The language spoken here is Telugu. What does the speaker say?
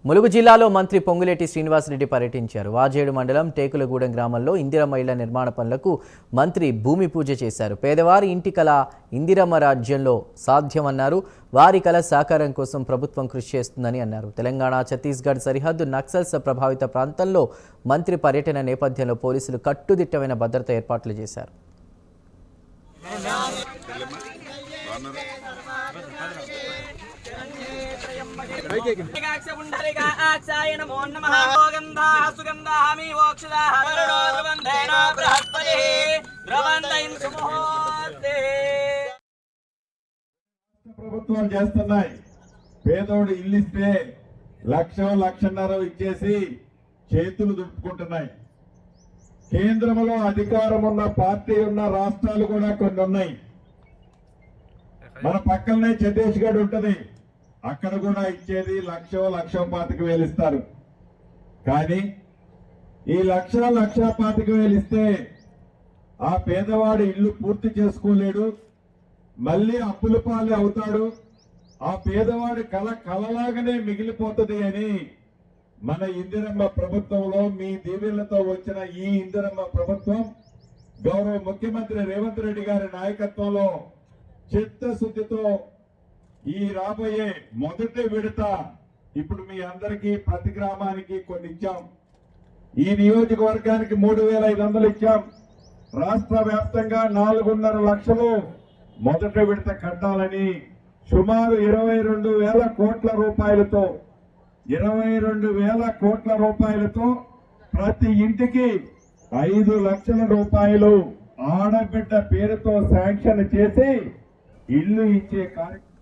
ములుగు జిల్లాలో మంత్రి పొంగులేటి శ్రీనివాసరెడ్డి పర్యటించారు. వాజేడు మండలం టేకులగూడెం గ్రామంలో ఇందిరమ్మ ఇళ్ల నిర్మాణ పనులకు మంత్రి భూమి పూజ చేశారు. పేదవారి ఇంటి కల ఇందిరమ్మ రాజ్యంలో సాధ్యమన్నారు. వారి కల సాకారం కోసం ప్రభుత్వం కృషి చేస్తుందని అన్నారు. తెలంగాణ ఛత్తీస్గఢ్ సరిహద్దు నక్సల్స్ ప్రభావిత ప్రాంతంలో మంత్రి పర్యటన నేపథ్యంలో పోలీసులు కట్టుదిట్టమైన భద్రత ఏర్పాట్లు చేశారు. ప్రభుత్వాలు చేస్తున్నాయి. పేదోడు ఇల్లు ఇస్తే లక్షన్నర ఇచ్చేసి చేతులు దుడుపుకుంటున్నాయి. కేంద్రంలో అధికారం ఉన్న పార్టీ ఉన్న రాష్ట్రాలు కూడా కొన్ని ఉన్నాయి. మన పక్కనే ఛత్తీస్గఢ్ ఉంటది. అక్కడ కూడా ఇచ్చేది 1,25,000 ఇస్తారు. కానీ ఈ 1,25,000 ఇస్తే ఆ పేదవాడు ఇల్లు పూర్తి చేసుకోలేడు, మళ్ళీ అప్పుల పాలు అవుతాడు. ఆ పేదవాడి కలలాగానే మిగిలిపోతుంది అని మన ఇందిరమ్మ ప్రభుత్వంలో మీ దీవెనలతో వచ్చిన ఈ ఇందిరమ్మ ప్రభుత్వం గౌరవ ముఖ్యమంత్రి రేవంత్ రెడ్డి గారి నాయకత్వంలో చిత్తశుద్ధితో ఈ రాబోయే మొదటి విడత ఇప్పుడు మీ అందరికీ ప్రతి గ్రామానికి కొన్ని ఇచ్చాం. ఈ నియోజకవర్గానికి 3,500 ఇచ్చాం. రాష్ట్ర వ్యాప్తంగా 4.5 లక్షలు మొదటి విడత కట్టాలని సుమారు 22,000 కోట్ల రూపాయలతో 22,000 కోట్ల రూపాయలతో ప్రతి ఇంటికి 5 లక్షల రూపాయలు ఆడబిడ్డ పేరుతో శాంక్షన్ చేసి ఇల్లు ఇచ్చే కార్యక్రమం